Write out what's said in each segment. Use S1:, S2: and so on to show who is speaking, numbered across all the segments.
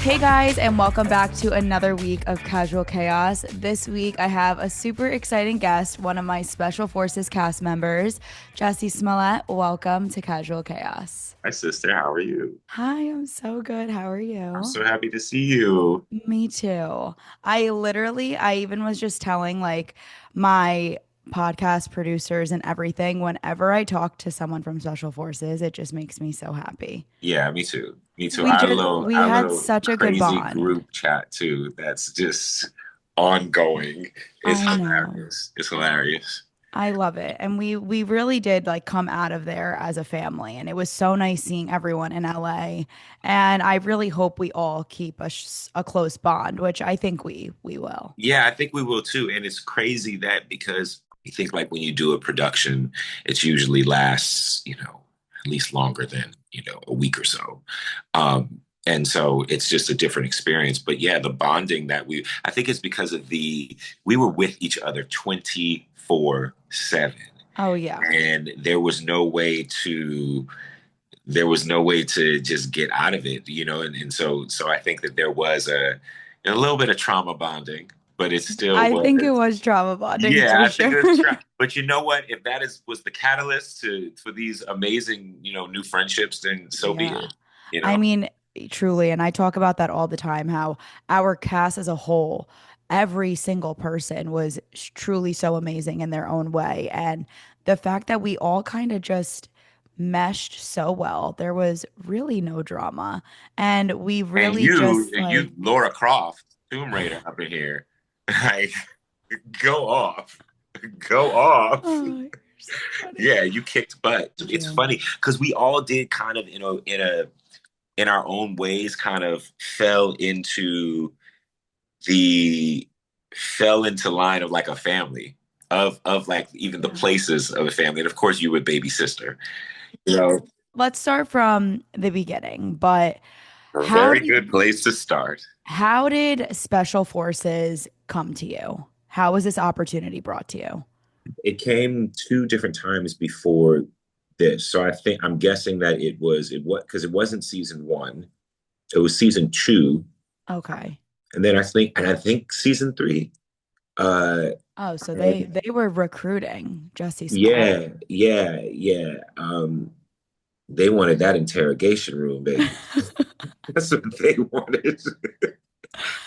S1: Hey guys, and welcome back to another week of Casual Chaos. This week I have a super exciting guest, one of my Special Forces cast members, Jussie Smollett. Welcome to Casual Chaos.
S2: Hi, sister. How are you?
S1: Hi, I'm so good. How are
S2: I'm
S1: you?
S2: so happy to see you.
S1: Me too. I even was just telling my podcast producers and everything, whenever I talk to someone from Special Forces, it just makes me so happy.
S2: Yeah, me too. Me too.
S1: We just we
S2: Our
S1: had
S2: little
S1: such a good
S2: crazy
S1: bond.
S2: group chat too. That's just ongoing. It's
S1: I know.
S2: hilarious. It's hilarious.
S1: I love it. And we really did come out of there as a family, and it was so nice seeing everyone in LA. And I really hope we all keep a close bond, which I think we will.
S2: Yeah, I think we will too. And it's crazy that because you think like when you do a production, it usually lasts, at least longer than, a week or so. And so it's just a different experience. But yeah, the bonding I think it's because of we were with each other 24/7.
S1: Oh yeah.
S2: And there was no way to just get out of it, and so I think that there was a little bit of trauma bonding, but it still
S1: I think it
S2: was.
S1: was trauma bonding
S2: Yeah,
S1: for
S2: I think
S1: sure.
S2: it was but you know what? If that was the catalyst for these amazing, new friendships, then so be
S1: Yeah.
S2: it. You
S1: I
S2: know?
S1: mean, truly, and I talk about that all the time, how our cast as a whole, every single person was truly so amazing in their own way. And the fact that we all kind of just meshed so well, there was really no drama. And we
S2: And
S1: really just
S2: Laura Croft, Tomb Raider up in here, like go off, go off.
S1: oh, you're so funny.
S2: Yeah, you kicked butt.
S1: Thank
S2: It's
S1: you.
S2: funny because we all did kind of, in our own ways, kind of the fell into line of like a family of like even the
S1: Yeah.
S2: places of a family. And of course, you would baby sister. You know,
S1: Let's start from the beginning. But
S2: a
S1: how
S2: very
S1: did
S2: good place to start.
S1: How did Special Forces come to you? How was this opportunity brought to you?
S2: It came two different times before this, so I'm guessing that it was because it wasn't season one. It was season two,
S1: Okay.
S2: and then I think season three. Uh,
S1: Oh, so they
S2: and
S1: they were recruiting Jussie Smollett.
S2: yeah. They wanted that interrogation room, baby. That's what they wanted.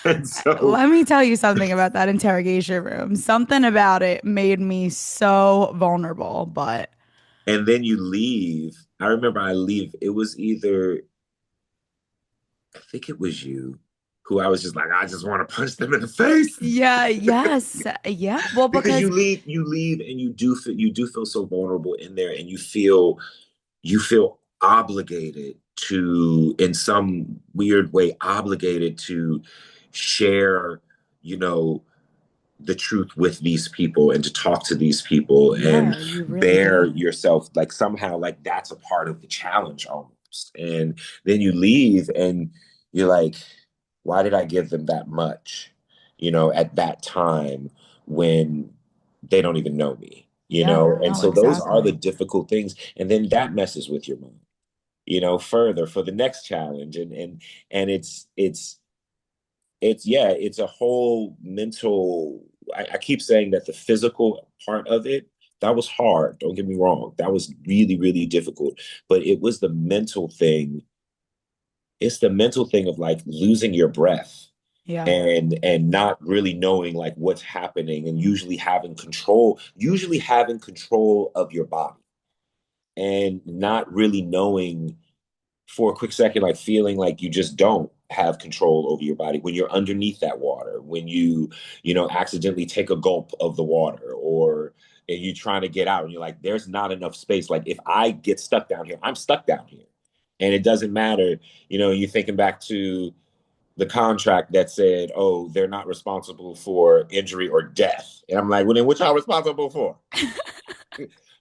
S2: And so,
S1: Let me tell you something about that interrogation room. Something about it made me so vulnerable, but
S2: and then you leave. I remember I leave. It was either, I think it was you, who I was just like, I just want to punch them in the face.
S1: yeah, yes. Yeah. Well,
S2: Because
S1: because
S2: you leave, and you do feel so vulnerable in there, and you feel obligated to, in some weird way, obligated to share, you know, the truth with these people and to talk to these people and
S1: yeah, you really
S2: bear
S1: do.
S2: yourself, like somehow like that's a part of the challenge almost. And then you leave and you're like, why did I give them that much, at that time when they don't even know me,
S1: Yeah,
S2: and
S1: no,
S2: so those are the
S1: exactly.
S2: difficult things, and then that messes with your mind, further for the next challenge. And it's yeah, it's a whole mental. I keep saying that the physical part of it, that was hard. Don't get me wrong. That was really, really difficult. But it was the mental thing. It's the mental thing of like losing your breath
S1: Yeah.
S2: and not really knowing like what's happening, and usually having control of your body, and not really knowing for a quick second, like feeling like you just don't have control over your body when you're underneath that water, when accidentally take a gulp of the water, or and you're trying to get out and you're like, there's not enough space. Like if I get stuck down here, I'm stuck down here. And it doesn't matter, you're thinking back to the contract that said, oh, they're not responsible for injury or death. And I'm like, well, then what y'all responsible for?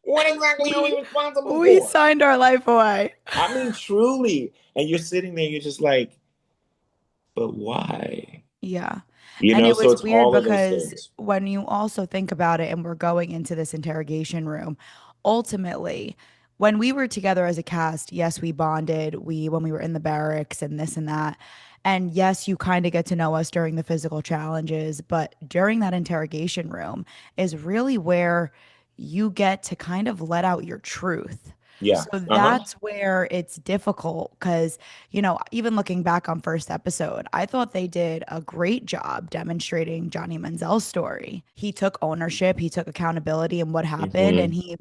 S2: What exactly are we responsible
S1: We
S2: for?
S1: signed our life away.
S2: I mean, truly. And you're sitting there, you're just like, but why?
S1: Yeah. And it
S2: So
S1: was
S2: it's
S1: weird
S2: all of those
S1: because
S2: things.
S1: when you also think about it and we're going into this interrogation room, ultimately, when we were together as a cast, yes, we bonded. When we were in the barracks and this and that. And yes, you kind of get to know us during the physical challenges, but during that interrogation room is really where you get to kind of let out your truth.
S2: Yeah.
S1: So
S2: Uh-huh.
S1: that's where it's difficult because, even looking back on first episode, I thought they did a great job demonstrating Johnny Manziel's story. He took ownership, he took accountability in what happened, and
S2: Hmm.
S1: he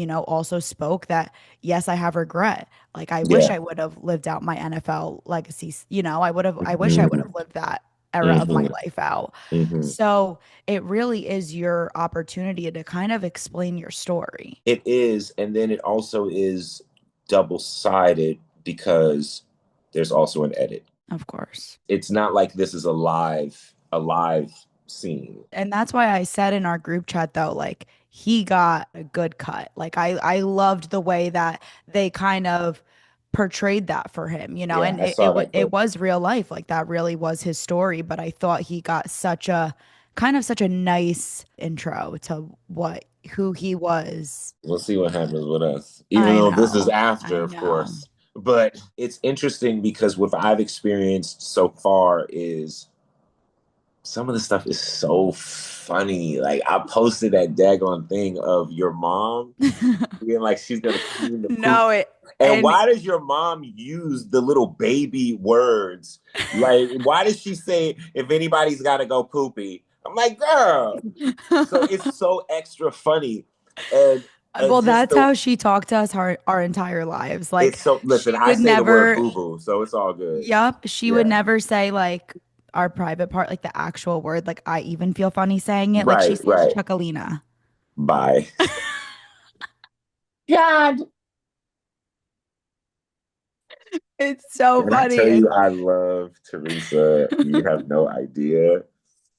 S1: also spoke that, yes, I have regret. Like, I wish
S2: Yeah.
S1: I would have lived out my NFL legacy. I wish I would have
S2: Hmm.
S1: lived that era of my
S2: Hmm.
S1: life out.
S2: Hmm.
S1: So it really is your opportunity to kind of explain your story.
S2: It is, and then it also is double-sided because there's also an edit.
S1: Of course.
S2: It's not like this is a live scene.
S1: And that's why I said in our group chat though, like he got a good cut. Like I loved the way that they kind of portrayed that for him,
S2: Yeah,
S1: and
S2: I saw that
S1: it
S2: clip.
S1: was real life. Like that really was his story, but I thought he got such a nice intro to what who he was.
S2: We'll see what happens with us, even
S1: I
S2: though this is
S1: know.
S2: after,
S1: I
S2: of
S1: know.
S2: course. But it's interesting because what I've experienced so far is some of the stuff is so funny. Like I posted that daggone thing of your mom being like she's gonna clean the poop.
S1: No, it
S2: And
S1: and
S2: why does your mom use the little baby words? Like, why does she say if anybody's gotta go poopy? I'm like, girl. So it's so extra funny. And
S1: well,
S2: just
S1: that's
S2: the
S1: how she talked to us our entire lives. Like
S2: it's so listen,
S1: she
S2: I
S1: would
S2: say the word
S1: never.
S2: boo boo, so it's all good.
S1: Yup. She would
S2: Yeah.
S1: never say like our private part, like the actual word. Like I even feel funny saying it. Like she
S2: Right,
S1: says
S2: right.
S1: Chuckalina.
S2: Bye. God.
S1: It's so
S2: When I
S1: funny.
S2: tell you
S1: And
S2: I love Teresa, you have no idea.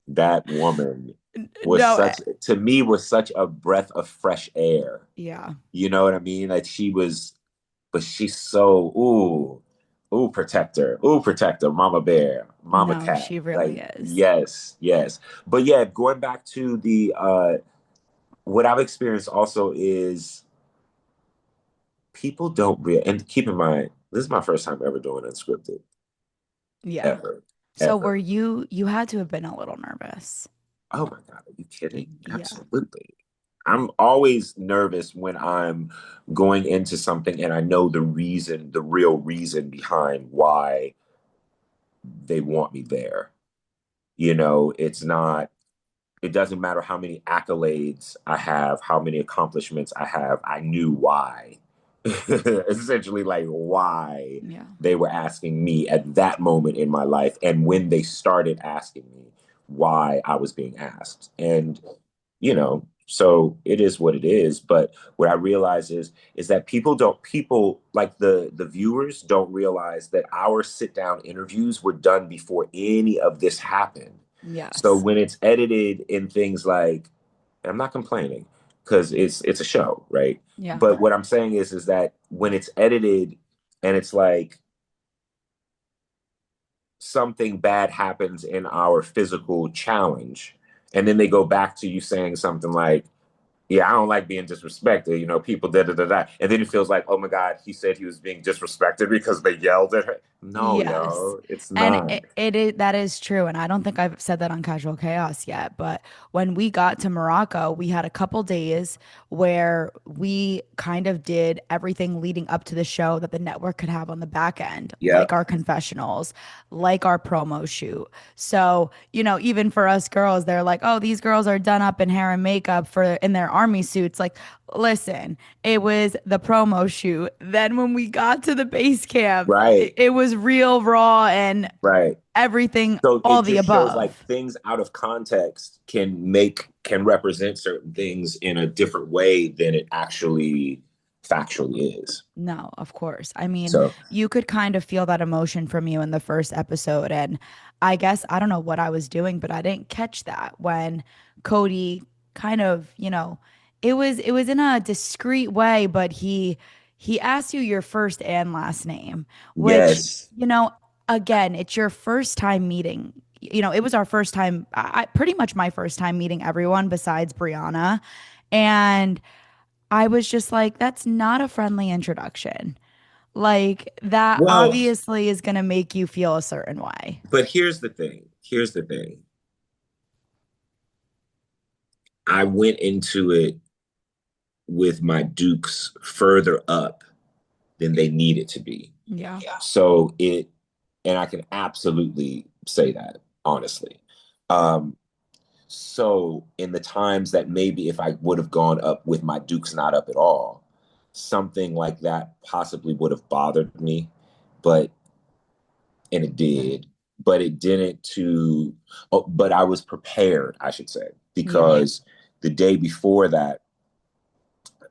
S2: That woman was
S1: no,
S2: such to me was such a breath of fresh air.
S1: yeah.
S2: You know what I mean? Like she was, but she's so ooh, protector, mama bear, mama
S1: No,
S2: cat.
S1: she really
S2: Like
S1: is.
S2: yes, yes. But yeah, going back to the what I've experienced also is people don't real and keep in mind, this is my first time ever doing unscripted.
S1: Yeah.
S2: Ever.
S1: So were
S2: Ever.
S1: you had to have been a little nervous.
S2: Oh my God, are you kidding?
S1: Yeah.
S2: Absolutely. I'm always nervous when I'm going into something and I know the reason, the real reason behind why they want me there. It's not, it doesn't matter how many accolades I have, how many accomplishments I have. I knew why. Essentially, like why
S1: Yeah.
S2: they were asking me at that moment in my life and when they started asking me why I was being asked. And so it is what it is. But what I realize is that people like the viewers don't realize that our sit down interviews were done before any of this happened. So
S1: Yes.
S2: when it's edited in things like, and I'm not complaining because it's a show, right?
S1: Yeah.
S2: But what I'm saying is that when it's edited and it's like something bad happens in our physical challenge, and then they go back to you saying something like, yeah, I don't like being disrespected. People da da da da, and then it feels like, oh my God, he said he was being disrespected because they yelled at her. No,
S1: Yes.
S2: yo, it's
S1: And
S2: not.
S1: it is that is true. And I don't think I've said that on Casual Chaos yet. But when we got to Morocco, we had a couple days where we kind of did everything leading up to the show that the network could have on the back end, like
S2: Yep.
S1: our confessionals, like our promo shoot. So, even for us girls, they're like, oh, these girls are done up in hair and makeup for in their army suits. Like, listen, it was the promo shoot. Then when we got to the base camp,
S2: Right.
S1: it was real raw and
S2: Right.
S1: everything,
S2: So
S1: all
S2: it
S1: the
S2: just shows like
S1: above.
S2: things out of context can represent certain things in a different way than it actually factually is.
S1: No, of course. I mean,
S2: So
S1: you could kind of feel that emotion from you in the first episode. And I guess I don't know what I was doing, but I didn't catch that when Cody kind of, it was in a discreet way, but he asked you your first and last name, which,
S2: yes.
S1: again, it's your first time meeting. It was our first time, pretty much my first time meeting everyone besides Brianna. And I was just like, that's not a friendly introduction. Like, that
S2: Well,
S1: obviously is going to make you feel a certain way.
S2: but here's the thing. Here's the thing. I went into it with my dukes further up than they needed to be.
S1: Yeah.
S2: So and I can absolutely say that, honestly. Um, so in the times that maybe if I would have gone up with my dukes not up at all, something like that possibly would have bothered me, but and it did, but it didn't to, oh, but I was prepared, I should say,
S1: Yeah.
S2: because the day before that,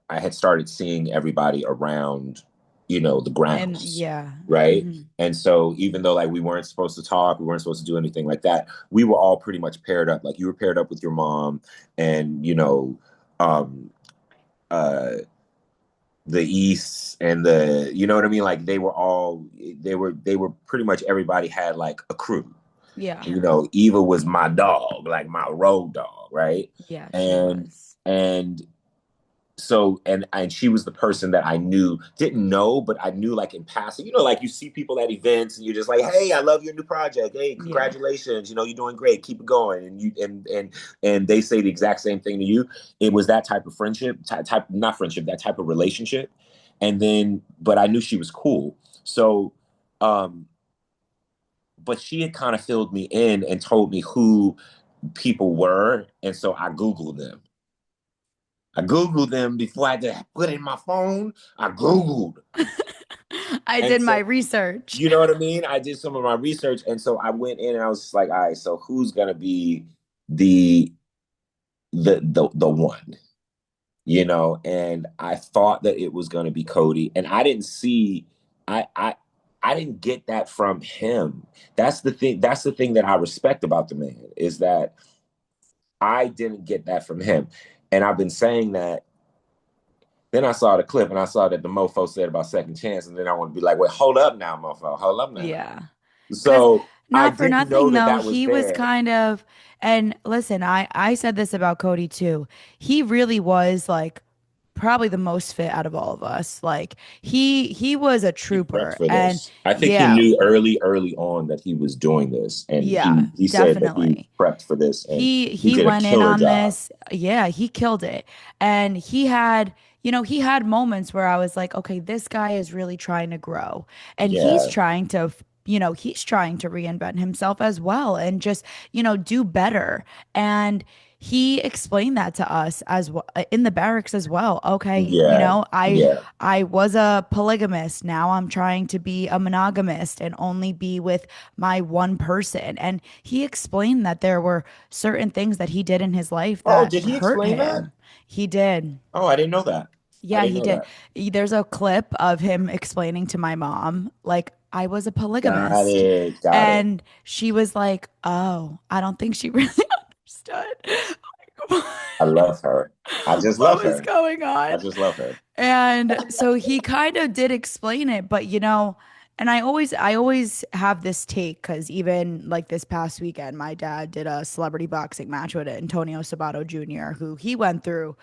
S2: I had started seeing everybody around, the
S1: And
S2: grounds,
S1: yeah.
S2: right?
S1: Hmm.
S2: And so even though like we weren't supposed to talk, we weren't supposed to do anything like that, we were all pretty much paired up. Like you were paired up with your mom and, um, uh, the East and you know what I mean? Like they were pretty much everybody had like a crew.
S1: Yeah.
S2: Eva was my dog, like my road dog, right?
S1: Yeah, she
S2: And
S1: was.
S2: and so and she was the person that I knew, didn't know, but I knew like in passing, like you see people at events and you're just like, hey, I love your new project. Hey,
S1: Yeah.
S2: congratulations. You're doing great. Keep it going. And you and they say the exact same thing to you. It was that type of friendship, type not friendship, that type of relationship. And then, but I knew she was cool. So um, but she had kind of filled me in and told me who people were. And so I Googled them before I had to put it in my phone. I Googled.
S1: I
S2: And
S1: did my
S2: so,
S1: research.
S2: you know what I mean? I did some of my research. And so I went in and I was just like, all right, so who's gonna be the the one? And I thought that it was gonna be Cody. And I didn't see I didn't get that from him. That's the thing that I respect about the man is that I didn't get that from him. And I've been saying that. Then I saw the clip and I saw that the mofo said about second chance. And then I want to be like, wait, hold up now, mofo. Hold up now.
S1: Yeah. Because
S2: So I
S1: not for
S2: didn't know
S1: nothing
S2: that
S1: though,
S2: that was
S1: he was
S2: there.
S1: kind of, and listen, I said this about Cody too. He really was like probably the most fit out of all of us. Like he was a
S2: He prepped
S1: trooper,
S2: for
S1: and
S2: this. I think he
S1: yeah,
S2: knew early on that he was doing this. And
S1: yeah,
S2: he said that he
S1: definitely.
S2: prepped for this and he
S1: He
S2: did a
S1: went in
S2: killer
S1: on
S2: job.
S1: this. Yeah, he killed it. And he had moments where I was like, okay, this guy is really trying to grow. And
S2: Yeah.
S1: he's trying to reinvent himself as well and just, do better. And he explained that to us as well in the barracks as well. Okay,
S2: Yeah. Yeah.
S1: I was a polygamist. Now I'm trying to be a monogamist and only be with my one person. And he explained that there were certain things that he did in his life
S2: Oh,
S1: that
S2: did he
S1: hurt
S2: explain that?
S1: him. He did.
S2: Oh, I didn't know that. I
S1: Yeah,
S2: didn't
S1: he
S2: know
S1: did.
S2: that.
S1: There's a clip of him explaining to my mom, like, I was a
S2: Got
S1: polygamist.
S2: it. Got it.
S1: And she was like, oh, I don't think she really understood
S2: I love her. I just
S1: what
S2: love
S1: was
S2: her.
S1: going
S2: I
S1: on.
S2: just love her.
S1: And so he kind of did explain it, but and I always have this take because even like this past weekend, my dad did a celebrity boxing match with Antonio Sabato Jr., who he went through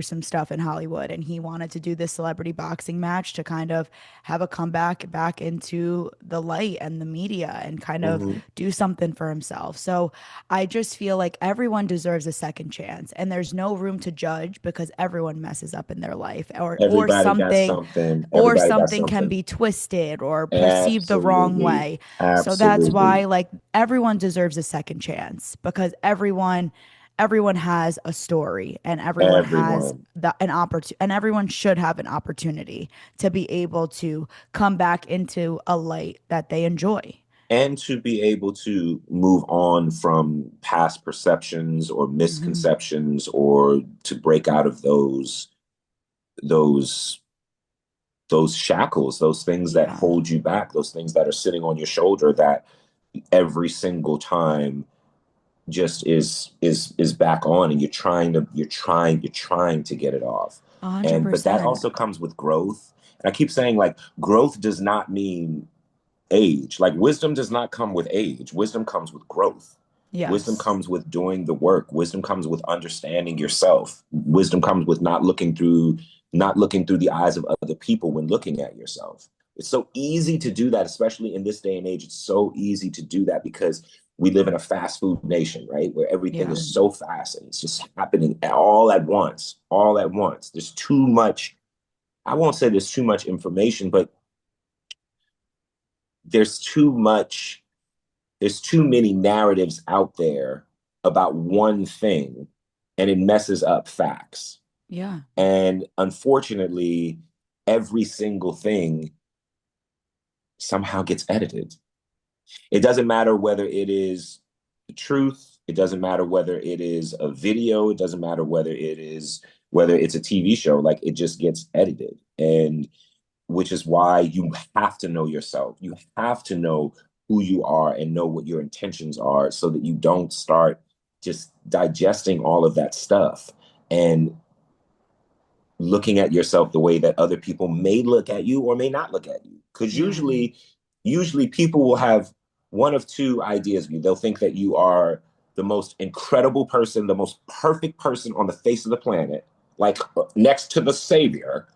S1: some stuff in Hollywood and he wanted to do this celebrity boxing match to kind of have a comeback back into the light and the media and kind of
S2: Hmm.
S1: do something for himself. So I just feel like everyone deserves a second chance and there's no room to judge because everyone messes up in their life or
S2: Everybody got
S1: something
S2: something.
S1: or
S2: Everybody got
S1: something can
S2: something.
S1: be twisted or perceived the wrong
S2: Absolutely.
S1: way. So that's
S2: Absolutely.
S1: why like everyone deserves a second chance because everyone has a story and everyone has
S2: Everyone.
S1: an opportunity and everyone should have an opportunity to be able to come back into a light that they enjoy.
S2: And to be able to move on from past perceptions or
S1: Hmm.
S2: misconceptions or to break out of those those shackles, those things that
S1: Yeah.
S2: hold you back, those things that are sitting on your shoulder that every single time just is back on and you're trying to get it off.
S1: A hundred
S2: And but that
S1: percent.
S2: also comes with growth. And I keep saying like growth does not mean age. Like wisdom does not come with age. Wisdom comes with growth. Wisdom
S1: Yes.
S2: comes with doing the work. Wisdom comes with understanding yourself. Wisdom comes with not looking through the eyes of other people when looking at yourself. It's so easy to do that, especially in this day and age. It's so easy to do that because we live in a fast food nation, right? Where everything
S1: Yeah.
S2: is so fast and it's just happening all at once, all at once. There's too much. I won't say there's too much information, but there's too much there's too many narratives out there about one thing and it messes up facts.
S1: Yeah.
S2: And unfortunately, every single thing somehow gets edited. It doesn't matter whether it is the truth, it doesn't matter whether it is a video, it doesn't matter whether it's a TV show, like it just gets edited. And which is why you have to know yourself. You have to know who you are and know what your intentions are so that you don't start just digesting all of that stuff and looking at yourself the way that other people may look at you or may not look at you. Because
S1: Yeah.
S2: usually people will have one of two ideas of you. They'll think that you are the most incredible person, the most perfect person on the face of the planet, like next to the savior,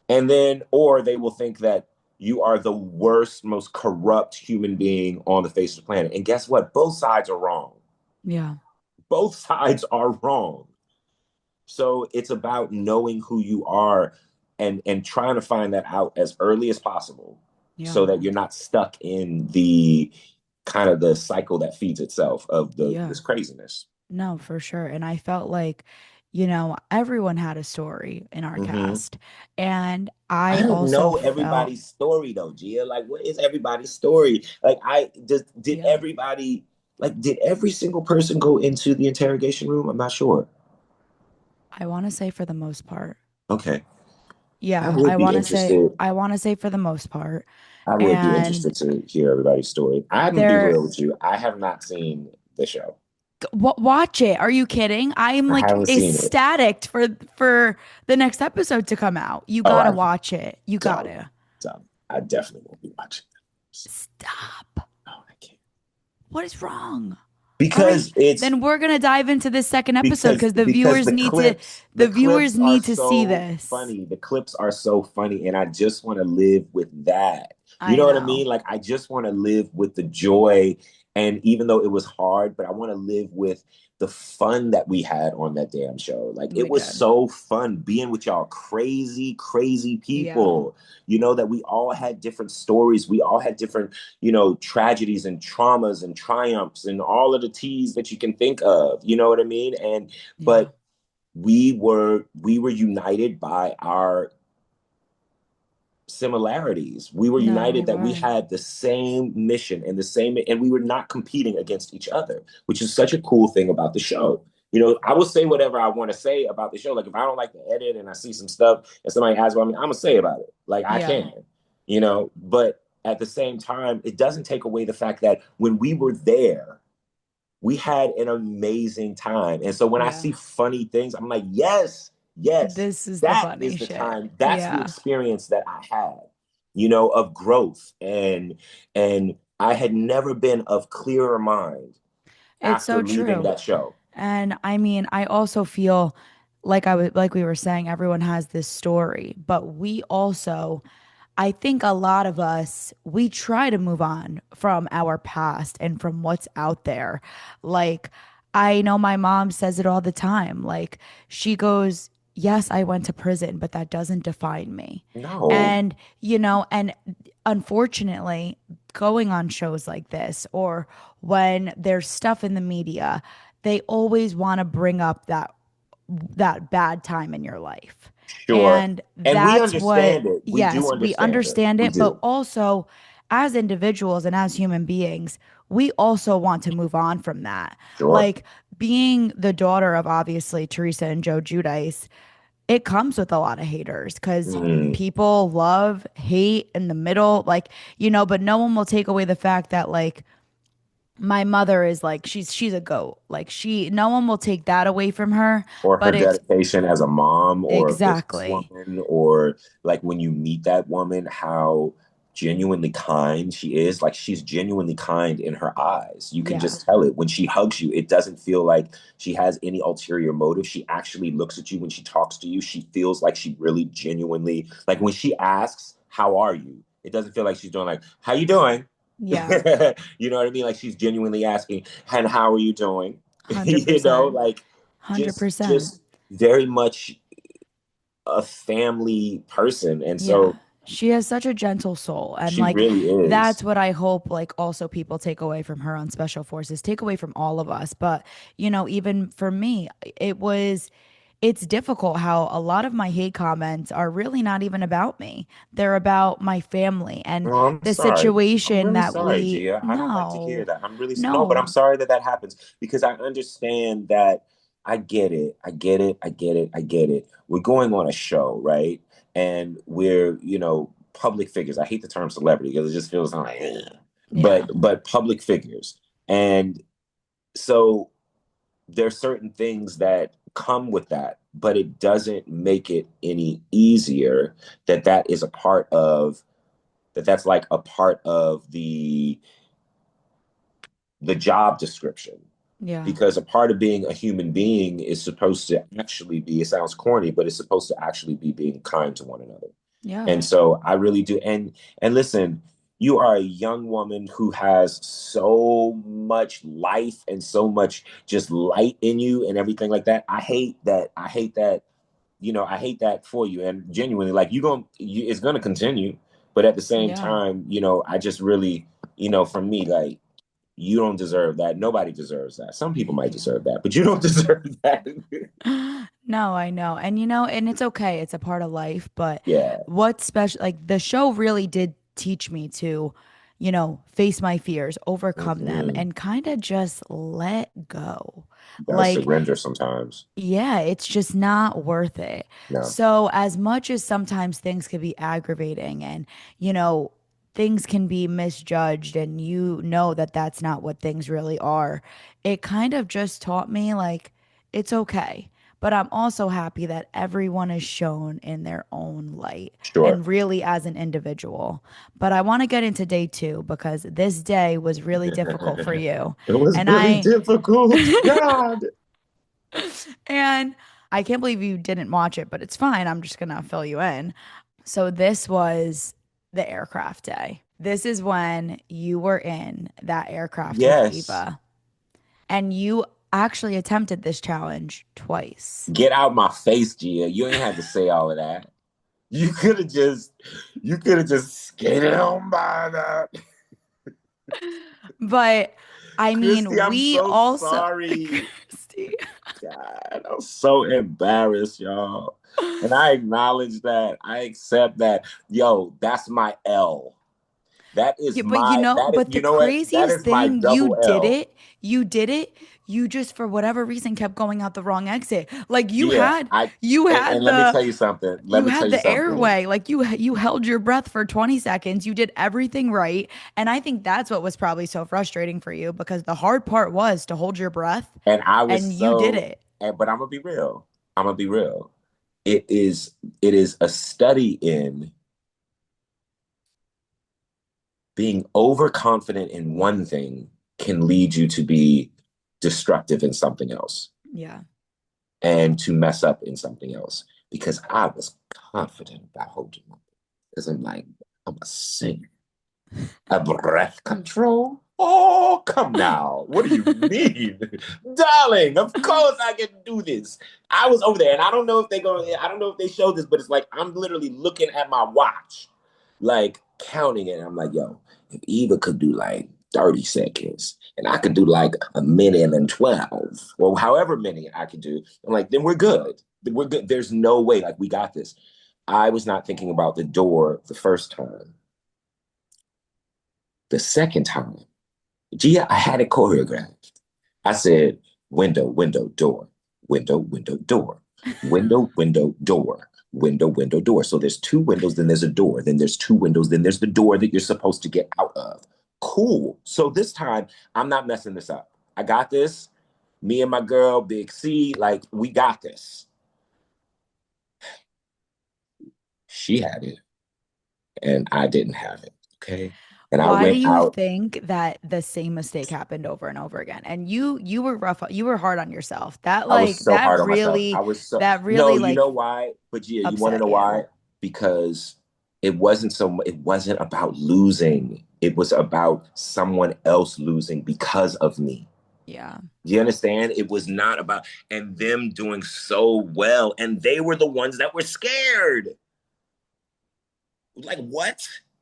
S2: and then or they will think that you are the worst, most corrupt human being on the face of the planet. And guess what? Both sides are wrong.
S1: Yeah.
S2: Both sides are wrong. So it's about knowing who you are and trying to find that out as early as possible
S1: Yeah.
S2: so that you're not stuck in the kind of the cycle that feeds itself of the
S1: Yeah.
S2: this craziness.
S1: No, for sure. And I felt like, everyone had a story in our
S2: Mm-hmm.
S1: cast. And
S2: I
S1: I
S2: don't
S1: also
S2: know
S1: felt,
S2: everybody's story though, Gia. Like, what is everybody's story? Like, I just did
S1: yeah,
S2: everybody did every single person go into the interrogation room? I'm not sure.
S1: I want to say for the most part.
S2: Okay, I
S1: Yeah,
S2: would be interested.
S1: I want to say for the most part.
S2: I would be
S1: And
S2: interested to hear everybody's story. I'm gonna be
S1: there,
S2: real with you. I have not seen the show.
S1: watch it. Are you kidding? I'm
S2: I
S1: like
S2: haven't seen it.
S1: ecstatic for the next episode to come out. You
S2: Oh,
S1: gotta
S2: I
S1: watch it. You
S2: don't.
S1: gotta.
S2: Don't. I definitely won't be watching it.
S1: Stop.
S2: Oh, I can't.
S1: What is wrong? All right,
S2: Because it's
S1: then we're gonna dive into this second episode
S2: because
S1: because the
S2: because
S1: viewers
S2: the
S1: need to
S2: clips the
S1: the
S2: clips
S1: viewers
S2: are
S1: need to see
S2: so
S1: this.
S2: funny. The clips are so funny, and I just want to live with that. You
S1: I
S2: know what I
S1: know.
S2: mean? Like I just want to live with the joy, and even though it was hard, but I want to live with the fun that we had on that damn show. Like it
S1: We
S2: was
S1: did.
S2: so fun being with y'all crazy, crazy
S1: Yeah.
S2: people. You know that we all had different stories. We all had different, tragedies and traumas and triumphs and all of the T's that you can think of. You know what I mean? And
S1: Yeah.
S2: but we were united by our similarities. We were
S1: No, we
S2: united that we
S1: were.
S2: had the same mission and we were not competing against each other, which is such a cool thing about the show. I will say whatever I want to say about the show. Like if I don't like the edit and I see some stuff and somebody asks about me, I'm gonna say about it. Like I
S1: Yeah.
S2: can, but at the same time, it doesn't take away the fact that when we were there, we had an amazing time. And so when I
S1: Yeah.
S2: see funny things, I'm like, yes, yes,
S1: This is the
S2: that
S1: funny
S2: is the
S1: shit.
S2: time. That's the
S1: Yeah.
S2: experience that I had, of growth. And I had never been of clearer mind
S1: It's
S2: after
S1: so
S2: leaving
S1: true.
S2: that show.
S1: And I mean, I also feel like like we were saying, everyone has this story, but we also, I think a lot of us, we try to move on from our past and from what's out there. Like, I know my mom says it all the time. Like, she goes, yes, I went to prison, but that doesn't define me.
S2: No,
S1: And unfortunately, going on shows like this or when there's stuff in the media, they always want to bring up that bad time in your life.
S2: sure.
S1: And
S2: And we
S1: that's what,
S2: understand it. We do
S1: yes, we
S2: understand it.
S1: understand
S2: We
S1: it, but
S2: do.
S1: also as individuals and as human beings, we also want to move on from that.
S2: Sure.
S1: Like being the daughter of obviously Teresa and Joe Giudice, it comes with a lot of haters because
S2: Mm.
S1: people love hate in the middle, like, but no one will take away the fact that like my mother is like she's a goat. Like no one will take that away from her,
S2: Or her
S1: but it's
S2: dedication as a mom or a
S1: exactly.
S2: businesswoman, or like when you meet that woman, how genuinely kind she is. Like she's genuinely kind in her eyes. You can
S1: Yeah.
S2: just tell it when she hugs you. It doesn't feel like she has any ulterior motive. She actually looks at you when she talks to you. She feels like she really genuinely, like when she asks, "How are you?" It doesn't feel like she's doing like, "How you doing?"
S1: Yeah.
S2: You know what I mean? Like she's genuinely asking, "And how are you doing?" You know,
S1: 100%.
S2: like100%. just very much a family person. And
S1: Yeah.
S2: so
S1: She has such a gentle soul. And
S2: she
S1: like
S2: really
S1: that's
S2: is.
S1: what I hope like also people take away from her on Special Forces, take away from all of us. But, even for me, it's difficult how a lot of my hate comments are really not even about me. They're about my family and
S2: Oh, I'm
S1: the
S2: sorry. I'm
S1: situation
S2: really
S1: that
S2: sorry,
S1: we
S2: Gia. I don't like to hear
S1: no.
S2: that. I'm really no, but I'm
S1: No.
S2: sorry that that happens because I understand that. I get it. I get it. I get it. I get it. We're going on a show, right? And we're, public figures. I hate the term celebrity because it just feels like, ugh.
S1: Yeah.
S2: But public figures. And so there's certain things that come with that, but it doesn't make it any easier that is a part of that's like a part of the job description,
S1: Yeah.
S2: because a part of being a human being is supposed to actually be, it sounds corny, but it's supposed to actually be being kind to one another.
S1: Yeah.
S2: And so I really do. And listen, you are a young woman who has so much life and so much just light in you and everything like that. I hate that. I hate that. I hate that for you. And genuinely, like it's gonna continue. But at the same
S1: Yeah.
S2: time, I just really, for me, like you don't deserve that. Nobody deserves that. Some people
S1: Thank
S2: might
S1: you.
S2: deserve that, but you don't deserve that.
S1: No, I know. And and it's okay. It's a part of life, but
S2: Yeah,
S1: what's special like the show really did teach me to, face my fears, overcome them
S2: hmm,
S1: and kind of just let go.
S2: gotta
S1: Like
S2: surrender sometimes.
S1: yeah, it's just not worth it.
S2: No,
S1: So, as much as sometimes things can be aggravating and, you know, things can be misjudged and that that's not what things really are, it kind of just taught me like it's okay. But I'm also happy that everyone is shown in their own light
S2: sure.
S1: and really as an individual. But I want to get into day two because this day was really difficult for you.
S2: It was
S1: And
S2: really
S1: I
S2: difficult. God.
S1: and I can't believe you didn't watch it, but it's fine. I'm just gonna fill you in. So this was the aircraft day. This is when you were in that aircraft with
S2: Yes.
S1: Ava, and you actually attempted this challenge twice.
S2: Get out my face, Gia. You ain't had to say all of that. You could have just, you could have just skated on by that.
S1: But I
S2: Christy,
S1: mean,
S2: I'm
S1: we
S2: so
S1: also,
S2: sorry.
S1: Christy,
S2: God, I'm so embarrassed, y'all. And I acknowledge that. I accept that. Yo, that's my L.
S1: yeah, but but the
S2: You know what? That
S1: craziest
S2: is my
S1: thing, you
S2: double
S1: did
S2: L.
S1: it. You did it. You just, for whatever reason, kept going out the wrong exit. Like
S2: Yeah,
S1: you
S2: and
S1: had
S2: let me tell you something. Let
S1: you
S2: me tell
S1: had
S2: you
S1: the
S2: something.
S1: airway. Like you held your breath for 20 seconds. You did everything right. And I think that's what was probably so frustrating for you because the hard part was to hold your breath
S2: And I was
S1: and you did
S2: so,
S1: it.
S2: but I'm gonna be real. I'm gonna be real. It is it is a study in being overconfident in one thing can lead you to be destructive in something else
S1: Yeah.
S2: and to mess up in something else. Because I was confident about holding my because I'm like, I'm a singer. A breath control? Oh, come now. What do you mean? Darling, of course I can do this. I was over there, and I don't know if they showed this, but it's like I'm literally looking at my watch, like counting it. I'm like, yo, if Eva could do like 30 seconds, and I could do like a minute and 12, or however many I could do, I'm like, then we're good. We're good. There's no way, like, we got this. I was not thinking about the door the first time. The second time, Gia, I had it choreographed. I said, window, window, door, window, window, door, window, window, door, window, window, door. So there's two windows, then there's a door, then there's two windows, then there's the door that you're supposed to get out of. Cool. So this time, I'm not messing this up. I got this. Me and my girl, Big C, like, we got this. She had it, and I didn't have it. Okay. And I
S1: Why do
S2: went
S1: you
S2: out.
S1: think that the same mistake happened over and over again? And you were rough, you were hard on yourself. That
S2: I was
S1: like
S2: so hard on myself. I was so,
S1: that
S2: no,
S1: really
S2: you
S1: like
S2: know why? But yeah, you want to
S1: upset
S2: know why?
S1: you.
S2: Because it wasn't about losing. It was about someone else losing because of me.
S1: Yeah.
S2: Do you understand? It was not about, and them doing so well. And they were the ones that were scared. Like, what?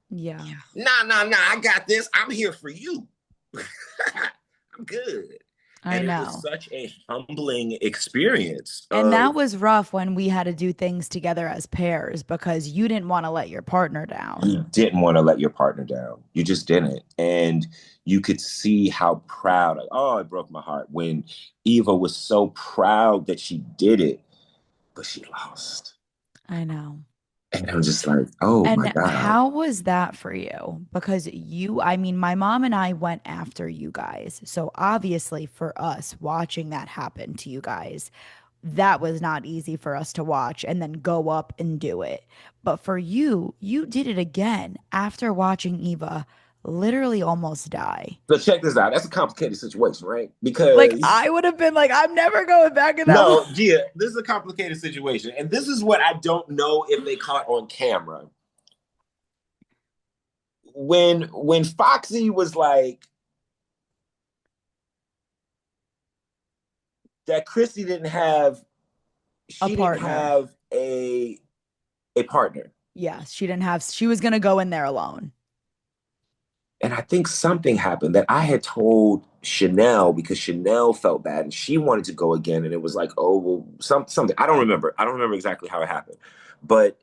S1: Yeah.
S2: Nah, nah, nah. I got this. I'm here for you. I'm good.
S1: I
S2: And it was
S1: know.
S2: such a humbling experience
S1: And that
S2: of
S1: was rough when we had to do things together as pairs because you didn't want to let your partner down.
S2: you didn't want to let your partner down. You just didn't. And you could see how proud, like, oh, it broke my heart when Eva was so proud that she did it, but she lost.
S1: I know.
S2: And I'm just like, oh my
S1: And
S2: God.
S1: how was that for you? Because I mean, my mom and I went after you guys. So obviously, for us watching that happen to you guys, that was not easy for us to watch and then go up and do it. But for you, you did it again after watching Eva literally almost die.
S2: So check this out. That's a complicated situation, right?
S1: Like,
S2: Because
S1: I would have been like, I'm never going back in that.
S2: no, Gia, this is a complicated situation. And this is what I don't know if they caught on camera. When Foxy was like that Chrissy didn't have
S1: A
S2: she didn't
S1: partner.
S2: have a partner.
S1: Yes, she didn't have, she was going to go in there alone.
S2: And I think something happened that I had told Chanel because Chanel felt bad and she wanted to go again. And it was like, oh, well, something. I don't remember. I don't remember exactly how it happened. But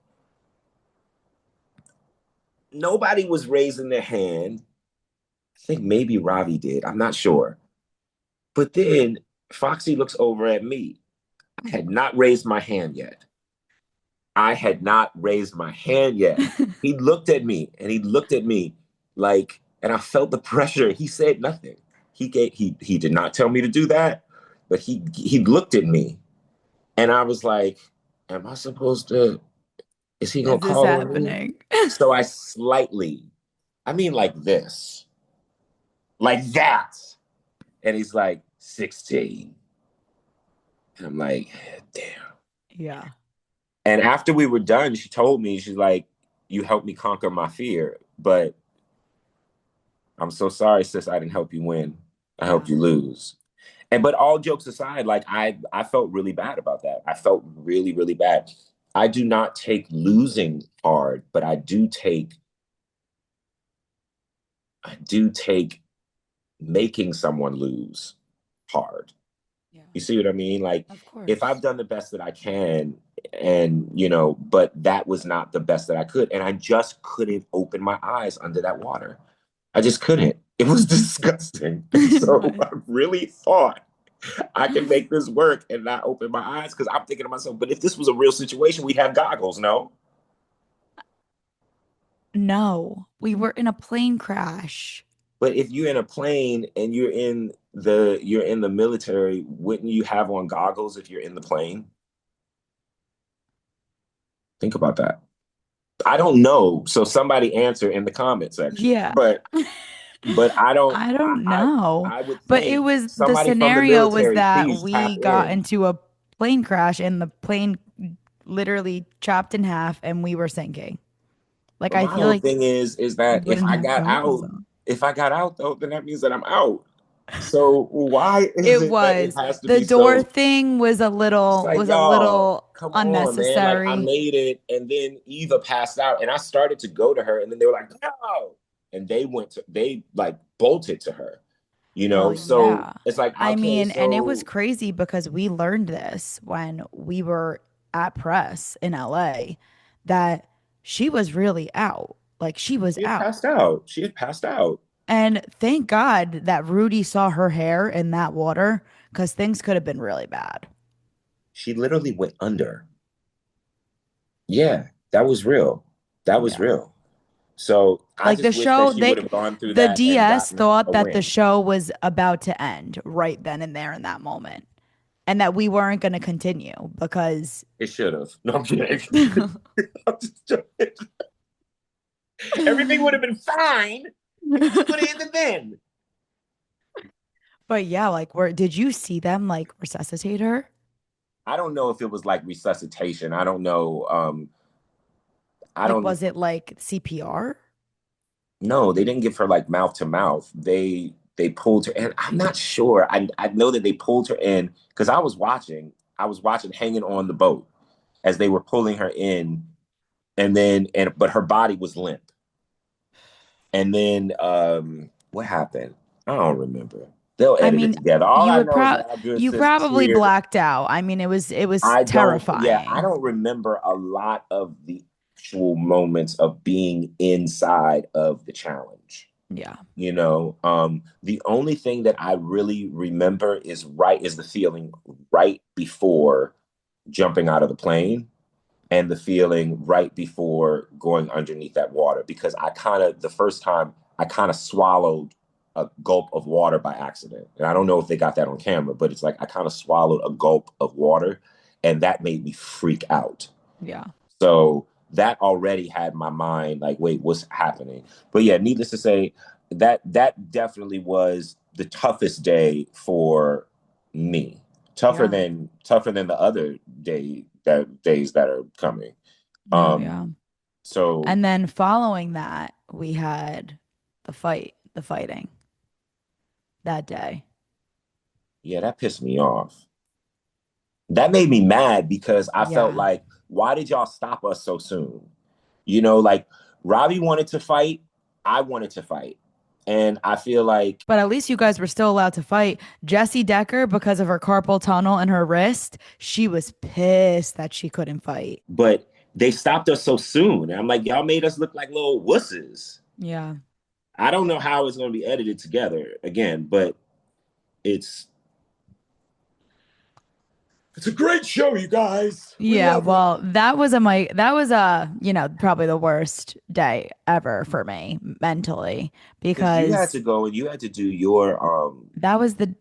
S2: nobody was raising their hand. I think maybe Ravi did. I'm not sure. But then Foxy looks over at me. I had not raised my hand yet. I had not raised my hand yet. He looked at me and he looked at me like, and I felt the pressure. He said nothing. He did not tell me to do that, but he looked at me and I was like, am I supposed to, is he gonna
S1: Is this
S2: call on me?
S1: happening?
S2: So I slightly, I mean like this, like that. And he's like, 16. And I'm like, damn.
S1: Yeah.
S2: And after we were done, she told me, she's like, you helped me conquer my fear, but I'm so sorry, sis, I didn't help you win. I
S1: Yeah.
S2: helped you lose. And but all jokes aside, like I felt really bad about that. I felt really, really bad. I do not take losing hard, but I do take making someone lose hard.
S1: Yeah.
S2: You see what I mean? Like
S1: Of
S2: if I've
S1: course.
S2: done the best that I can and but that was not the best that I could. And I just couldn't open my eyes under that water. I just couldn't. It was disgusting. And so I really thought I can make this work and not open my eyes because I'm thinking to myself, but if this was a real situation, we'd have goggles, no?
S1: No, we were in a plane crash.
S2: But if you're in a plane and you're in the military, wouldn't you have on goggles if you're in the plane? Think about that. I don't know. So somebody answer in the comment section.
S1: Yeah.
S2: But I don't
S1: I don't
S2: I
S1: know.
S2: I would
S1: But it
S2: think
S1: was the
S2: somebody from the
S1: scenario was
S2: military,
S1: that
S2: please
S1: we
S2: tap
S1: got
S2: in.
S1: into a plane crash and the plane literally chopped in half and we were sinking. Like
S2: But
S1: I
S2: my
S1: feel
S2: whole
S1: like
S2: thing is
S1: you
S2: that if
S1: wouldn't
S2: I
S1: have
S2: got
S1: goggles
S2: out,
S1: on.
S2: if I got out though, then that means that I'm out. So why is
S1: It
S2: it that it
S1: was.
S2: has to
S1: The
S2: be
S1: door
S2: so?
S1: thing
S2: It's like,
S1: was a
S2: y'all,
S1: little
S2: come on, man. Like I
S1: unnecessary.
S2: made it, and then Eva passed out, and I started to go to her, and then they were like, no, and they like bolted to her,
S1: Well,
S2: So
S1: yeah.
S2: it's like,
S1: I
S2: okay,
S1: mean, and it was
S2: so
S1: crazy because we learned this when we were at press in LA that she was really out. Like she was
S2: she had
S1: out.
S2: passed out. She had passed out.
S1: And thank God that Rudy saw her hair in that water because things could have been really bad.
S2: She literally went under. Yeah, that was real. That was
S1: Yeah.
S2: real. So I
S1: Like the
S2: just wish that
S1: show,
S2: she would have gone through
S1: the
S2: that and
S1: DS
S2: gotten
S1: thought
S2: a
S1: that the
S2: win.
S1: show was about to end right then and there in that moment, and that we weren't going to continue because
S2: It should have. No, I'm kidding. I'm just joking. Everything would have been fine if it just would have ended then.
S1: But yeah, like where did you see them like resuscitate her?
S2: I don't know if it was like resuscitation. I don't know. I
S1: Like
S2: don't
S1: was it like CPR?
S2: know. They didn't give her like mouth to mouth. They pulled her, and I'm not sure. I know that they pulled her in because I was watching. I was watching hanging on the boat as they were pulling her in, and then but her body was limp. And then what happened? I don't remember. They'll
S1: I
S2: edit it
S1: mean,
S2: together. All
S1: you
S2: I
S1: would
S2: know is
S1: pro
S2: that our good
S1: you
S2: sis
S1: probably
S2: cleared.
S1: blacked out. I mean, it was
S2: I don't, yeah, I
S1: terrifying.
S2: don't remember a lot of the actual moments of being inside of the challenge.
S1: Yeah.
S2: The only thing that I really remember is the feeling right before jumping out of the plane and the feeling right before going underneath that water because the first time I kind of swallowed a gulp of water by accident. And I don't know if they got that on camera, but it's like I kind of swallowed a gulp of water and that made me freak out.
S1: Yeah.
S2: So that already had my mind like, wait, what's happening? But yeah, needless to say, that definitely was the toughest day for me.
S1: Yeah.
S2: Tougher than the other days that are coming.
S1: No,
S2: Um,
S1: yeah.
S2: so
S1: And then following that, we had the fighting that day.
S2: yeah, that pissed me off. That made me mad because I felt
S1: Yeah.
S2: like, why did y'all stop us so soon? Like Robbie wanted to fight, I wanted to fight. And I feel like
S1: But at least you guys were still allowed to fight. Jessie Decker, because of her carpal tunnel and her wrist, she was pissed that she couldn't fight.
S2: but they stopped us so soon. And I'm like, y'all made us look like little wusses.
S1: Yeah.
S2: I don't know how it's going to be edited together again, but it's it's a great show, you guys. We
S1: Yeah,
S2: love it.
S1: well, that was probably the worst day ever for me mentally
S2: Because you had to
S1: because
S2: go and you had to do your
S1: that was the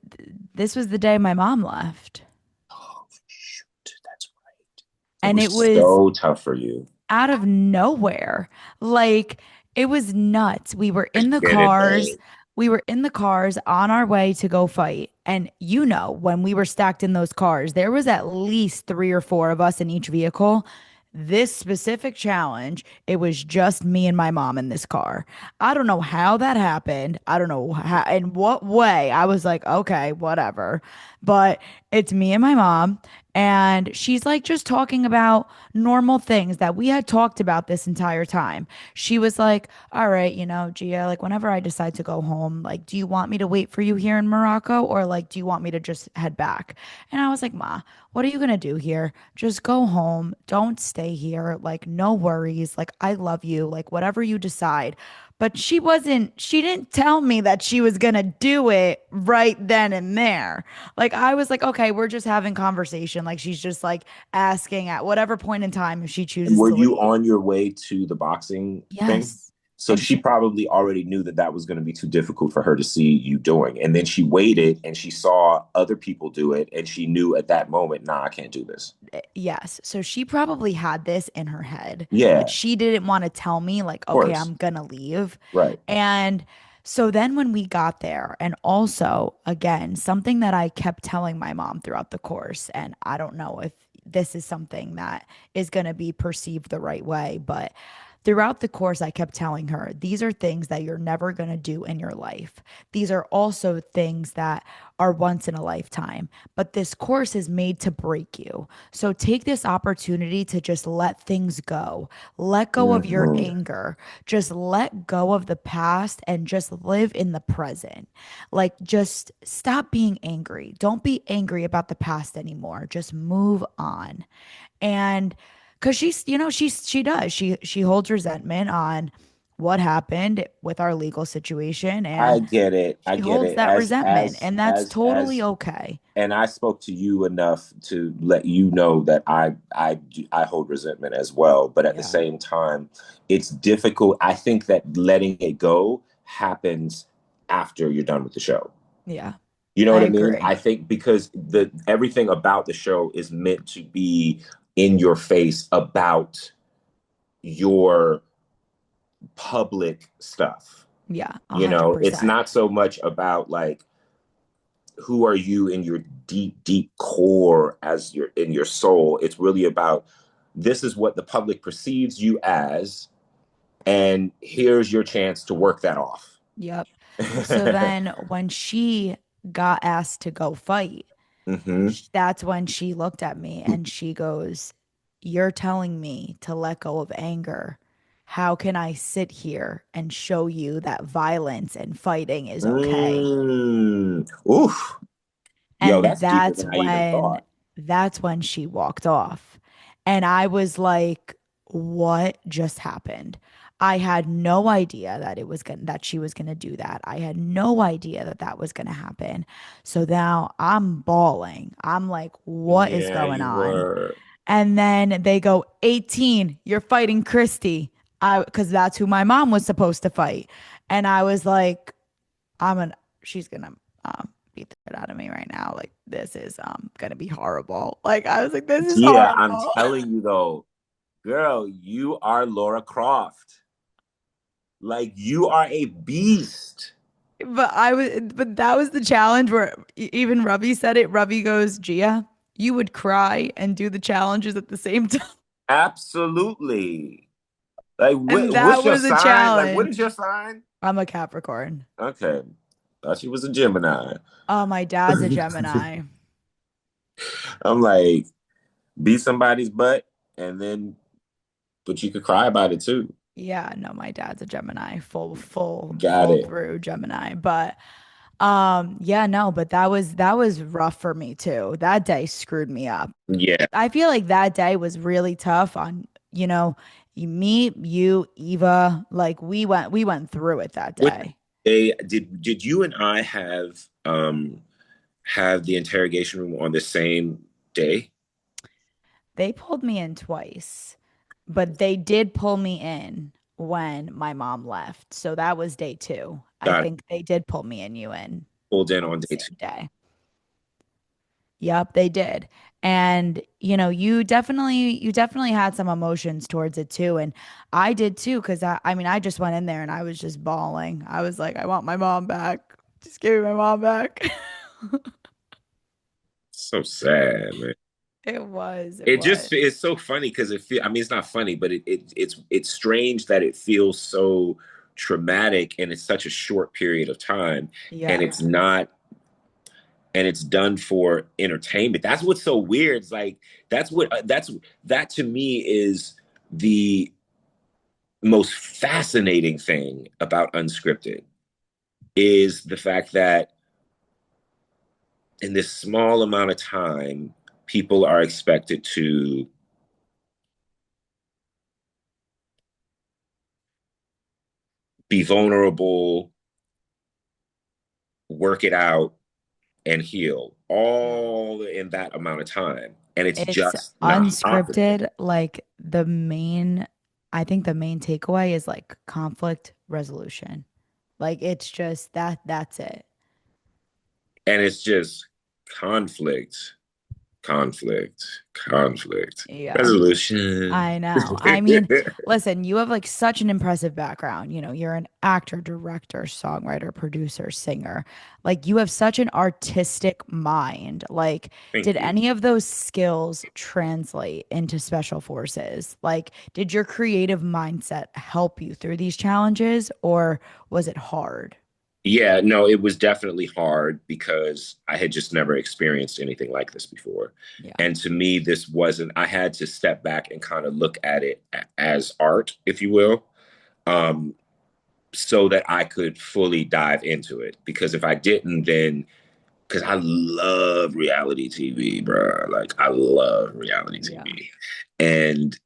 S1: this was the day my mom left.
S2: oh shoot, that's right. It
S1: And
S2: was
S1: it was
S2: so tough for you.
S1: out of nowhere. Like it was nuts.
S2: I get it though.
S1: We were in the cars on our way to go fight. And when we were stacked in those cars, there was at least three or four of us in each vehicle. This specific challenge, it was just me and my mom in this car. I don't know how that happened. I don't know how, in what way. I was like, okay, whatever. But it's me and my mom. And she's like just talking about normal things that we had talked about this entire time. She was like, all right, Gia, like whenever I decide to go home, like, do you want me to wait for you here in Morocco or like, do you want me to just head back? And I was like, Ma, what are you going to do here? Just go home. Don't stay here. Like, no worries. Like, I love you. Like, whatever you decide. But she didn't tell me that she was going to do it right then and there. Like, I was like, okay, we're just having conversation. Like, she's just like asking at whatever point in time if she
S2: And
S1: chooses
S2: were
S1: to
S2: you
S1: leave.
S2: on your way to the boxing thing?
S1: Yes.
S2: So
S1: And
S2: she
S1: she,
S2: probably already knew that that was going to be too difficult for her to see you doing. And then she waited and she saw other people do it. And she knew at that moment, nah, I can't do this.
S1: yes. So she probably had this in her head, but
S2: Yeah,
S1: she didn't want to tell me, like,
S2: of
S1: okay,
S2: course.
S1: I'm gonna leave.
S2: Right.
S1: And so then when we got there, and also, again, something that I kept telling my mom throughout the course, and I don't know if this is something that is going to be perceived the right way, but throughout the course, I kept telling her, these are things that you're never going to do in your life. These are also things that are once in a lifetime, but this course is made to break you. So take this opportunity to just let things go. Let go of your
S2: Mhm.
S1: anger. Just let go of the past and just live in the present. Like, just stop being angry. Don't be angry about the past anymore. Just move on. And because she does. She holds resentment on what happened with our legal situation
S2: I
S1: and
S2: get it. I
S1: she
S2: get
S1: holds
S2: it.
S1: that resentment and that's totally okay.
S2: And I spoke to you enough to let you know that I hold resentment as well. But at the
S1: Yeah.
S2: same time, it's difficult. I think that letting it go happens after you're done with the show.
S1: Yeah.
S2: You know
S1: I
S2: what I mean? I
S1: agree.
S2: think because the everything about the show is meant to be in your face about your public stuff.
S1: Yeah,
S2: You know, it's
S1: 100%.
S2: not so much about like who are you in your deep, deep core as your in your soul. It's really about this is what the public perceives you as, and here's your chance to work that off.
S1: Yep. So then when she got asked to go fight,
S2: Hmm.
S1: that's when she looked at me and she goes, "You're telling me to let go of anger. How can I sit here and show you that violence and fighting is okay?"
S2: Oof. Yo,
S1: And
S2: that's deeper than I even thought.
S1: that's when she walked off. And I was like, what just happened? I had no idea that she was gonna do that. I had no idea that that was gonna happen. So now I'm bawling. I'm like, what is
S2: Yeah,
S1: going
S2: you
S1: on?
S2: were.
S1: And then they go, 18, you're fighting Christy. Because that's who my mom was supposed to fight. And I was like, she's gonna beat the shit out of me right now. Like this is gonna be horrible. Like I was like, this is
S2: Gia, I'm
S1: horrible.
S2: telling you though, girl, you are Laura Croft. Like you are a beast.
S1: But that was the challenge where even Ruby said it. Ruby goes, Gia, you would cry and do the challenges at the same time.
S2: Absolutely. Like
S1: And that
S2: what's your
S1: was a
S2: sign? Like what is
S1: challenge.
S2: your sign?
S1: I'm a Capricorn.
S2: Okay. Thought she was a Gemini.
S1: Oh, my dad's a Gemini.
S2: I'm like, beat somebody's butt and then but you could cry about it too.
S1: Yeah, no, my dad's a Gemini,
S2: Got
S1: full
S2: it.
S1: through Gemini. But yeah, no, but that was rough for me too. That day screwed me up.
S2: Yeah.
S1: I feel like that day was really tough on, me, you, Eva, like we went through it that
S2: What
S1: day.
S2: they did you and I have the interrogation room on the same day?
S1: They pulled me in twice, but they did pull me in when my mom left. So that was day two. I
S2: Got
S1: think they did pull me and you in
S2: pulled in
S1: on
S2: on
S1: the
S2: day two.
S1: same day. Yep, they did. And you definitely had some emotions towards it too. And I did too, because I mean, I just went in there and I was just bawling. I was like, I want my mom back. Just give me my mom back.
S2: So sad, man.
S1: It
S2: It
S1: was.
S2: just it's so funny because it feel I mean it's not funny, but it's strange that it feels so traumatic and it's such a short period of time and
S1: Yeah.
S2: it's not and it's done for entertainment. That's what's so weird. It's like that to me is the most fascinating thing about unscripted is the fact that in this small amount of time, people are expected to be vulnerable, work it out, and heal all in that amount of time. And it's
S1: It's
S2: just not possible.
S1: unscripted. I think the main takeaway is like conflict resolution. Like it's just that's it.
S2: And it's just conflict, conflict,
S1: Yeah.
S2: resolution.
S1: I know. I mean, listen, you have like such an impressive background. You're an actor, director, songwriter, producer, singer. Like you have such an artistic mind. Like,
S2: Thank
S1: did
S2: you.
S1: any of those skills translate into special forces? Like, did your creative mindset help you through these challenges or was it hard?
S2: Yeah, no, it was definitely hard because I had just never experienced anything like this before.
S1: Yeah.
S2: And to me, this wasn't, I had to step back and kind of look at it as art, if you will, um, so that I could fully dive into it. Because if I didn't, then, because I love reality TV, bro. Like, I love reality
S1: Yeah.
S2: TV. And,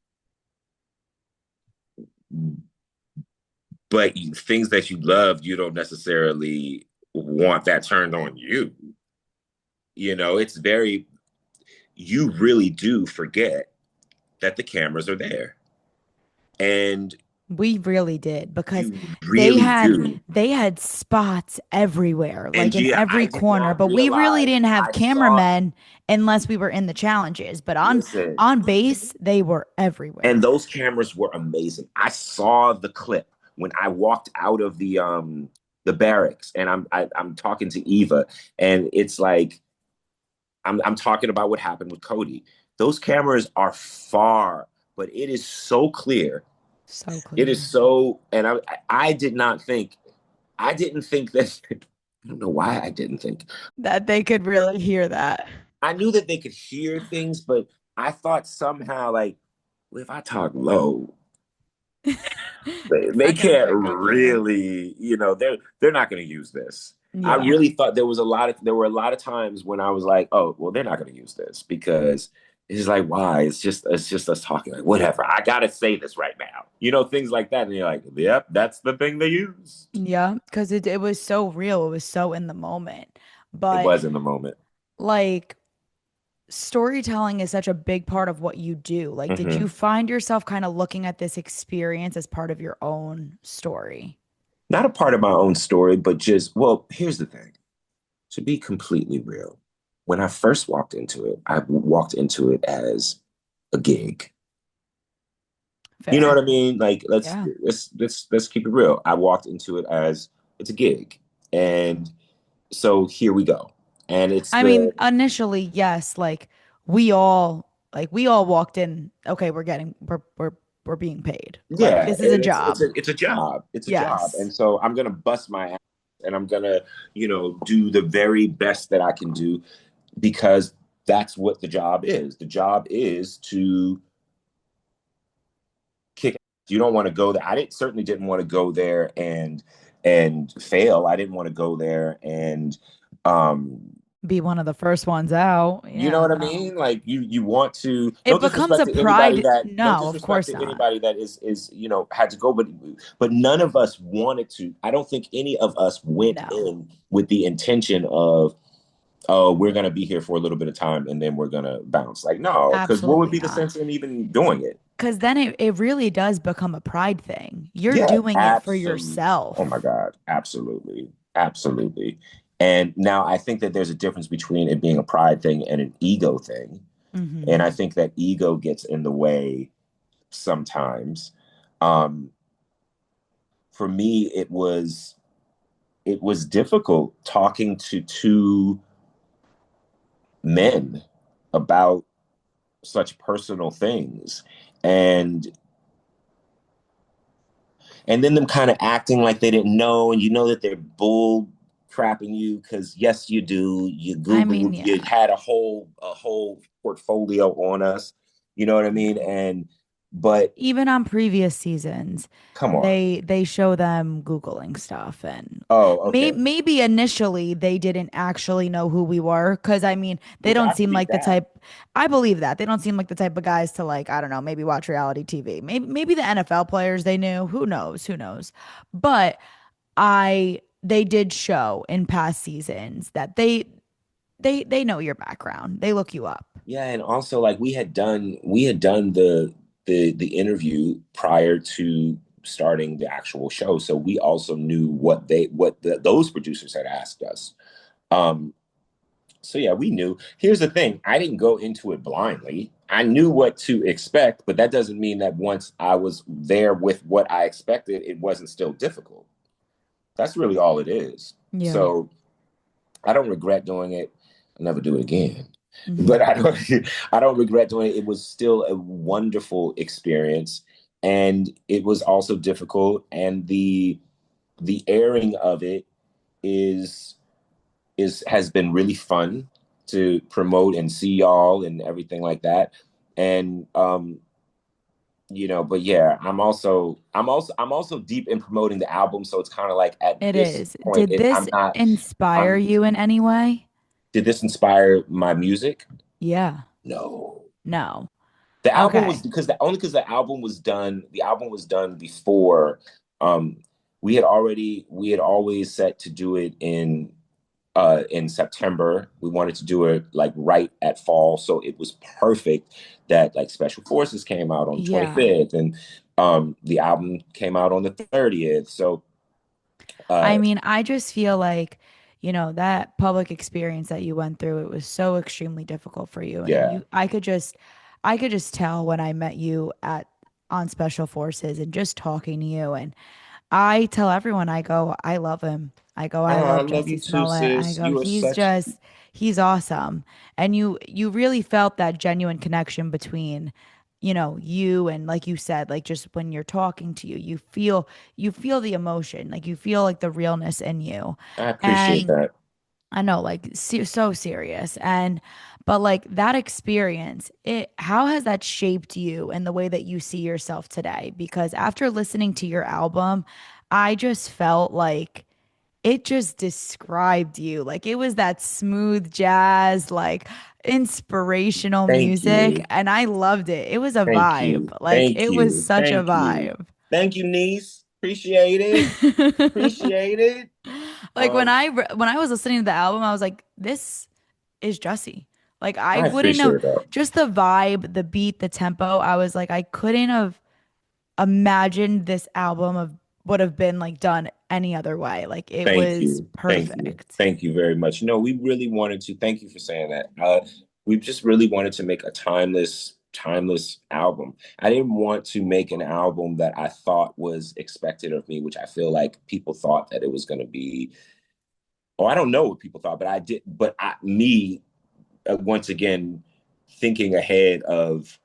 S2: but things that you love, you don't necessarily want that turned on you. You know, it's very, you really do forget that the cameras are there. And
S1: We really did because
S2: you really do.
S1: they had spots everywhere,
S2: And
S1: like in
S2: Gia,
S1: every
S2: I did
S1: corner,
S2: not
S1: but we really
S2: realize
S1: didn't have
S2: I saw,
S1: cameramen unless we were in the challenges. But
S2: listen,
S1: on base, they were
S2: and
S1: everywhere.
S2: those cameras were amazing. I saw the clip when I walked out of the barracks and I'm talking to Eva, and it's like I'm talking about what happened with Cody. Those cameras are far, but it is so clear.
S1: So
S2: It is
S1: clear
S2: so, and I did not think, I didn't think that. I don't know why I didn't think.
S1: that they could really hear that.
S2: I knew that they could hear things, but I thought somehow like, well, if I talk low,
S1: It's
S2: they
S1: not gonna
S2: can't
S1: pick up really.
S2: really, they're not going to use this. I
S1: Yeah.
S2: really thought there were a lot of times when I was like, oh, well, they're not going to use this because it's like, why? It's just us talking. Like, whatever. I gotta say this right now. Things like that. And you're like, yep, that's the thing they used.
S1: Yeah, because it was so real. It was so in the moment.
S2: It
S1: But
S2: was in the moment.
S1: like storytelling is such a big part of what you do. Like, did you
S2: Hmm.
S1: find yourself kind of looking at this experience as part of your own story?
S2: Not a part of my own story, but just, well, here's the thing. To be completely real, when I first walked into it, I walked into it as a gig. You know what
S1: Fair.
S2: I mean? Like
S1: Yeah.
S2: let's keep it real. I walked into it as it's a gig. And so here we go. And it's
S1: I
S2: the
S1: mean, initially, yes, like we all walked in, okay, we're being paid. Like
S2: yeah,
S1: this is a
S2: and it's
S1: job.
S2: it's a job. It's a job.
S1: Yes.
S2: And so I'm gonna bust my ass and I'm gonna, do the very best that I can do because that's what the job is. The job is to kick. You don't want to go there. I didn't certainly didn't want to go there and fail. I didn't want to go there and um
S1: Be one of the first ones out.
S2: you know
S1: Yeah,
S2: what I
S1: no.
S2: mean? Like you want to,
S1: It becomes a pride.
S2: no
S1: No, of
S2: disrespect
S1: course
S2: to
S1: not.
S2: anybody that is had to go, but none of us wanted to. I don't think any of us went
S1: No,
S2: in with the intention of, oh, we're gonna be here for a little bit of time and then we're gonna bounce. Like, no, because what would
S1: absolutely
S2: be the
S1: not.
S2: sense in even doing it?
S1: Because then it really does become a pride thing. You're
S2: Yeah,
S1: doing it for
S2: absolutely. Oh my
S1: yourself.
S2: God, absolutely. Absolutely. And now I think that there's a difference between it being a pride thing and an ego thing. And
S1: Hmm.
S2: I think that ego gets in the way sometimes. Um, for me, it was difficult talking to two men about such personal things. And and then them kind of acting like they didn't know, and you know that they're bull crapping you because yes, you do. You
S1: I mean,
S2: Googled, you
S1: yeah.
S2: had a whole portfolio on us. You know what I mean?
S1: Yeah.
S2: And but
S1: Even on previous seasons,
S2: come on.
S1: they show them Googling stuff and
S2: Oh, okay.
S1: maybe initially they didn't actually know who we were because I mean they
S2: Which
S1: don't
S2: I
S1: seem
S2: believe
S1: like the
S2: that.
S1: type. I believe that they don't seem like the type of guys to like I don't know, maybe watch reality TV. Maybe the NFL players they knew. Who knows? But I they did show in past seasons that they know your background. They look you up.
S2: Yeah, and also like we had done the interview prior to starting the actual show, so we also knew those producers had asked us. Um, So yeah, we knew. Here's the thing. I didn't go into it blindly. I knew what to expect, but that doesn't mean that once I was there with what I expected, it wasn't still difficult. That's really all it is.
S1: Yeah.
S2: So I don't regret doing it. I'll never do it again. But
S1: Mhm.
S2: I don't regret doing it. It was still a wonderful experience. And it was also difficult. And the airing of it is has been really fun to promote and see y'all and everything like that. And but yeah, I'm also deep in promoting the album, so it's kind of like at
S1: It
S2: this
S1: is.
S2: point
S1: Did this
S2: I'm not
S1: inspire
S2: I'm
S1: you in any way?
S2: did this inspire my music?
S1: Yeah.
S2: No.
S1: No.
S2: The album was
S1: Okay.
S2: because the album was done before um we had always set to do it in September. We wanted to do it like right at fall, so it was perfect that like Special Forces came out on the
S1: Yeah.
S2: 25th and the album came out on the 30th. So
S1: I
S2: uh
S1: mean, I just feel like, that public experience that you went through, it was so extremely difficult for you. And
S2: yeah.
S1: I could just tell when I met you at on Special Forces and just talking to you. And I tell everyone, I go, I love him. I go, I
S2: I
S1: love
S2: love you
S1: Jussie
S2: too,
S1: Smollett. I
S2: sis.
S1: go,
S2: You are such
S1: he's awesome. And you really felt that genuine connection between, you and like you said, like just when you're talking to you, you feel the emotion, like you feel like the realness in you.
S2: I appreciate
S1: And
S2: that.
S1: I know, like so serious. But like that experience, how has that shaped you and the way that you see yourself today? Because after listening to your album, I just felt like it just described you. Like it was that smooth jazz, like inspirational
S2: Thank
S1: music.
S2: you.
S1: And I loved it. It was a
S2: Thank
S1: vibe.
S2: you.
S1: Like
S2: Thank
S1: it was
S2: you.
S1: such a
S2: Thank you.
S1: vibe.
S2: Thank you, niece. Appreciate it. Appreciate it.
S1: Like
S2: Um,
S1: when I was listening to the album, I was like, this is Jussie. Like I
S2: I
S1: wouldn't have
S2: appreciate that.
S1: just the vibe, the beat, the tempo. I was like, I couldn't have imagined this album of would have been like done any other way. Like it
S2: Thank
S1: was
S2: you. Thank you.
S1: perfect.
S2: Thank you very much. No, we really wanted to, thank you for saying that. We just really wanted to make a timeless album. I didn't want to make an album that I thought was expected of me, which I feel like people thought that it was going to be, or I don't know what people thought, but I did, but me, once again, thinking ahead of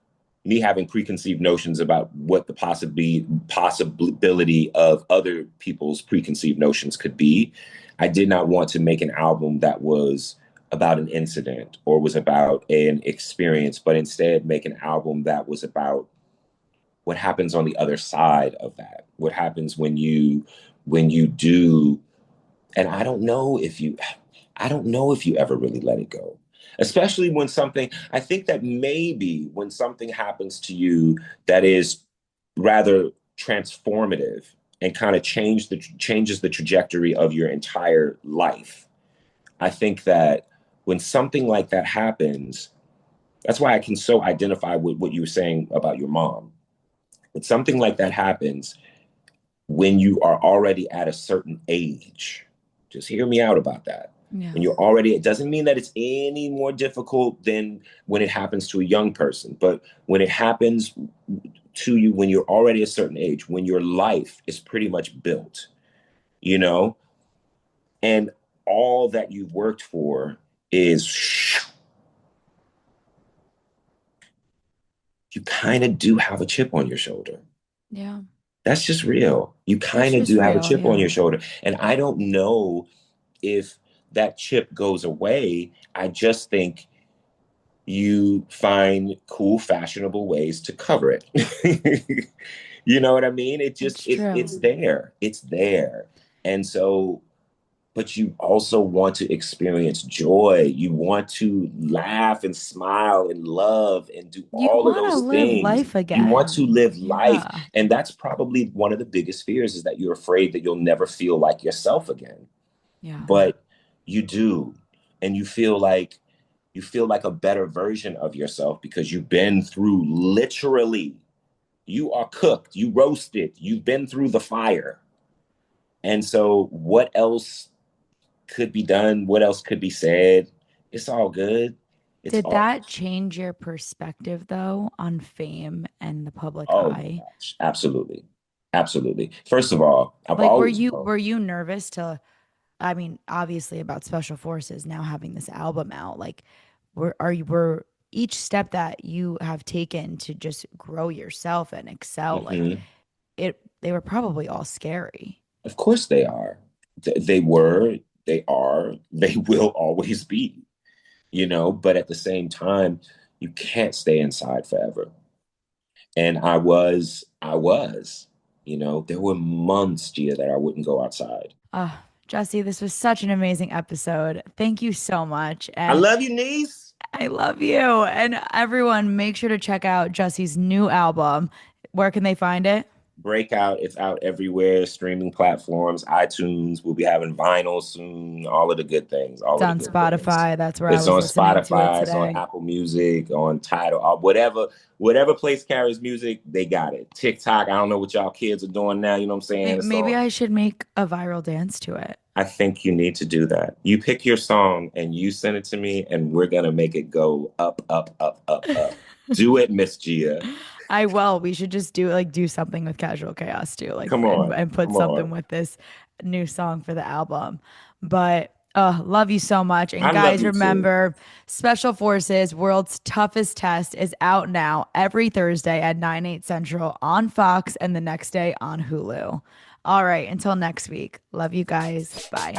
S2: me having preconceived notions about what the possibility of other people's preconceived notions could be. I did not want to make an album that was about an incident or was about an experience, but instead make an album that was about what happens on the other side of that. What happens when you do, and I don't know if you ever really let it go. Especially when something, I think that maybe when something happens to you that is rather transformative and kind of changes the trajectory of your entire life. I think that when something like that happens, that's why I can so identify with what you were saying about your mom. When something like that happens, when you are already at a certain age, just hear me out about that.
S1: Yeah.
S2: When you're already, it doesn't mean that it's any more difficult than when it happens to a young person, but when it happens to you when you're already a certain age, when your life is pretty much built, you know, and all that you've worked for is, you kind of do have a chip on your shoulder.
S1: Yeah.
S2: That's just real. You
S1: That's
S2: kind of
S1: just
S2: do have a
S1: real.
S2: chip on
S1: Yeah.
S2: your shoulder. And I don't know if that chip goes away. I just think you find cool, fashionable ways to cover it. You know what I mean? It just
S1: It's
S2: it's
S1: true.
S2: there. It's there. And so, but you also want to experience joy. You want to laugh and smile and love and do
S1: You
S2: all of
S1: want to
S2: those
S1: live
S2: things.
S1: life
S2: You want to
S1: again.
S2: live life.
S1: Yeah.
S2: And that's probably one of the biggest fears, is that you're afraid that you'll never feel like yourself again.
S1: Yeah.
S2: But you do. And you feel like a better version of yourself because you've been through, literally, you are cooked, you roasted, you've been through the fire. And so what else could be done? What else could be said? It's all good. It's
S1: Did
S2: all,
S1: that change your perspective though on fame and the public
S2: oh my
S1: eye?
S2: gosh, absolutely. Absolutely. First of all, I've
S1: Like
S2: always known.
S1: were you nervous to I mean, obviously about Special Forces now having this album out, like were each step that you have taken to just grow yourself and excel, like
S2: Mhm.
S1: they were probably all scary.
S2: Of course they are. They were, they are, they will always be, but at the same time, you can't stay inside forever. And there were months, Gia, that I wouldn't go outside.
S1: Jesse, this was such an amazing episode. Thank you so much.
S2: I
S1: And
S2: love you, niece.
S1: I love you. And everyone, make sure to check out Jesse's new album. Where can they find it?
S2: Breakout, it's out everywhere, streaming platforms, iTunes. We'll be having vinyl soon, all of the good things, all
S1: It's
S2: of the
S1: on
S2: good things.
S1: Spotify. That's where I
S2: It's
S1: was
S2: on
S1: listening to it
S2: Spotify, it's on
S1: today.
S2: Apple Music, on Tidal, whatever place carries music, they got it. TikTok, I don't know what y'all kids are doing now, you know what I'm saying? It's
S1: Maybe
S2: all,
S1: I should make a viral dance to it.
S2: I think you need to do that. You pick your song and you send it to me, and we're gonna make it go up, up, up, up, up. Do it, Miss Gia.
S1: I will. We should just do something with Casual Chaos too, like
S2: Come on,
S1: and put
S2: come
S1: something
S2: on.
S1: with this new song for the album. But love you so much. And
S2: I love
S1: guys,
S2: you too.
S1: remember, Special Forces World's Toughest Test is out now every Thursday at 9, 8 Central on Fox and the next day on Hulu. All right, until next week. Love you guys. Bye.